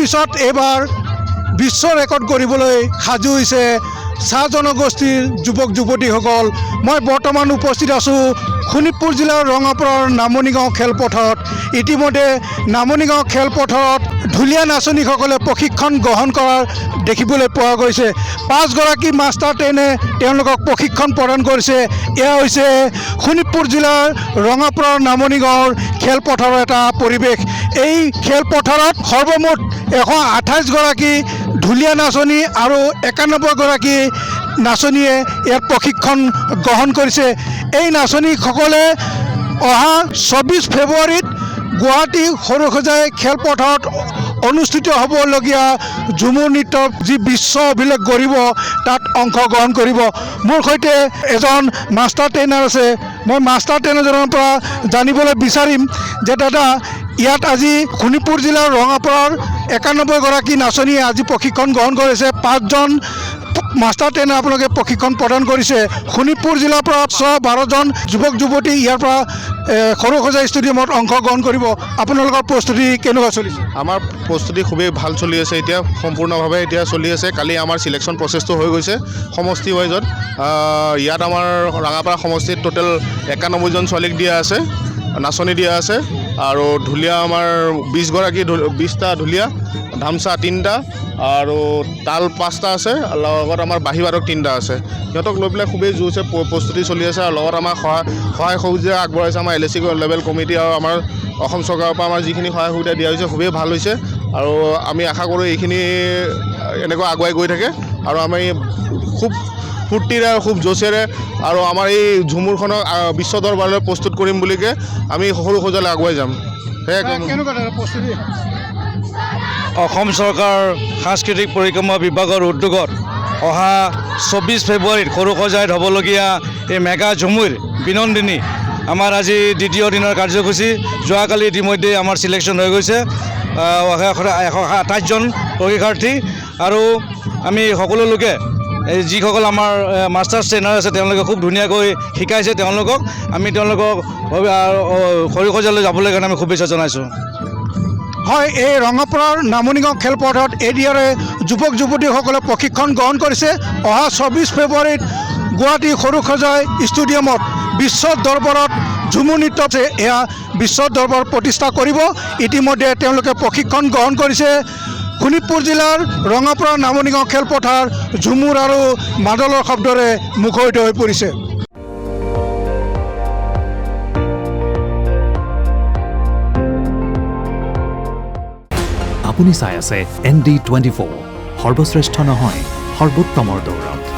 পিছত এইবাৰ বিশ্ব ৰেকৰ্ড কৰিবলৈ সাজু হৈছে চাহ জনগোষ্ঠীৰ যুৱক যুৱতীসকল। মই বৰ্তমান উপস্থিত আছোঁ শোণিতপুৰ জিলাৰ ৰঙাপাৰাৰ নামনিগাঁও খেলপথাৰত। ইতিমধ্যে নামনিগাঁও খেলপথাৰত ঢুলীয়া নাচনীসকলে প্ৰশিক্ষণ গ্ৰহণ কৰাৰ দেখিবলৈ পোৱা গৈছে। 5 গৰাকী মাষ্টাৰ ট্ৰেইনে তেওঁলোকক প্ৰশিক্ষণ প্ৰদান কৰিছে। এয়া হৈছে শোণিতপুৰ জিলাৰ ৰঙাপাৰাৰ নামনিগাঁৱৰ খেলপথাৰৰ এটা পৰিৱেশ। এই খেলপথাৰত সৰ্বমুঠ 128 গৰাকী ঢুলীয়া নাচনী আৰু 91 গৰাকী নাচনীয়ে ইয়াত প্ৰশিক্ষণ গ্ৰহণ কৰিছে। এই নাচনীসকলে অহা 24 ফেব্ৰুৱাৰীত গুৱাহাটী সৰুসজাই খেলপথাৰত অনুষ্ঠিত হ'বলগীয়া ঝুমুৰ নৃত্যৰ যি বিশ্ব অভিলেখ গঢ়িব তাত অংশগ্ৰহণ কৰিব। মোৰ সৈতে এজন মাষ্টাৰ ট্ৰেইনাৰ আছে। মই মাষ্টাৰ ট্ৰেইনাৰজনৰ পৰা জানিবলৈ বিচাৰিম যে দাদা, ইয়াত আজি শোণিতপুৰ জিলাৰ ৰঙাপাৰাৰ 91 গৰাকী নাচনীয়ে আজি প্ৰশিক্ষণ গ্ৰহণ কৰিছে। 5জন মাষ্টাৰ ট্ৰেইনাৰ আপোনালোকে প্ৰশিক্ষণ প্ৰদান কৰিছে। শোণিতপুৰ জিলাৰ পৰা 12জন যুৱক যুৱতী ইয়াৰ পৰা সৰুসজাই ষ্টেডিয়ামত অংশগ্ৰহণ কৰিব। আপোনালোকৰ প্ৰস্তুতি কেনেকুৱা চলিছে? আমাৰ প্ৰস্তুতি খুবেই ভাল চলি আছে। এতিয়া সম্পূৰ্ণভাৱে এতিয়া চলি আছে। কালি আমাৰ চিলেকশ্যন প্ৰচেছটো হৈ গৈছে সমষ্টি ৱাইজত। ইয়াত আমাৰ ৰঙাপাৰা সমষ্টিত টোটেল 91জন ছোৱালীক দিয়া আছে, নাচনী দিয়া আছে। আৰু ঢুলীয়া আমাৰ 20টা ঢুলীয়া, ধামচা 3টা আৰু তাল 5টা আছে, লগত আমাৰ বাঁহী বাদক 3টা আছে। সিহঁতক লৈ পেলাই খুবেই জোৰছে প্ৰস্তুতি চলি আছে। আৰু লগত আমাৰ সহায় সুবিধা আগবঢ়াইছে আমাৰ LAC লেভেল কমিটি আৰু আমাৰ অসম চৰকাৰৰ পৰা আমাৰ যিখিনি সহায় সুবিধা দিয়া হৈছে খুবেই ভাল হৈছে। আৰু আমি আশা কৰোঁ এইখিনি এনেকৈ আগুৱাই গৈ থাকে আৰু আমি খুব ফূৰ্তিৰে আৰু খুব জোচেৰে আৰু আমাৰ এই ঝুমুৰখনক বিশ্ব দৰবাৰলৈ প্ৰস্তুত কৰিম বুলিকে আমি সৰুসজাইলৈ আগুৱাই যাম। অসম চৰকাৰ সাংস্কৃতিক পৰিক্ৰমা বিভাগৰ উদ্যোগত অহা 24 ফেব্ৰুৱাৰীত সৰুসজাইত হ'বলগীয়া এই মেগা ঝুমুৰ বিনন্দিনী আমাৰ আজি দ্বিতীয় দিনৰ কাৰ্যসূচী। যোৱাকালি ইতিমধ্যে আমাৰ চিলেকশ্যন হৈ গৈছে 128জন প্ৰশিক্ষাৰ্থী। আৰু আমি সকলো লোকে যিসকল আমাৰ মাষ্টাৰ ট্ৰেইনাৰ আছে তেওঁলোকে খুব ধুনীয়াকৈ শিকাইছে তেওঁলোকক। আমি তেওঁলোকক সৰুসজাইলৈ যাবলৈ কাৰণে আমি শুভেচ্ছা জনাইছোঁ। হয়, এই ৰঙাপাৰাৰ নামনিগাঁও খেলপথাৰত এদিয়াৰে যুৱক যুৱতীসকলে প্ৰশিক্ষণ গ্ৰহণ কৰিছে। অহা 24 ফেব্ৰুৱাৰীত গুৱাহাটী সৰুসজাই ষ্টেডিয়ামত বিশ্ব দৰবাৰত ঝুমুৰ নৃত্য এয়া বিশ্ব দৰবাৰ প্ৰতিষ্ঠা কৰিব। ইতিমধ্যে তেওঁলোকে প্ৰশিক্ষণ গ্ৰহণ কৰিছে। শোণিতপুৰ জিলাৰ ৰঙাপাৰা নামনিগাঁও খেলপথাৰ ঝুমুৰ আৰু মাদলৰ শব্দৰে মুখৰিত হৈ পৰিছে। আপুনি চাই আছে ND24, সৰ্বশ্ৰেষ্ঠ নহয় সৰ্বোত্তমৰ দৌৰত।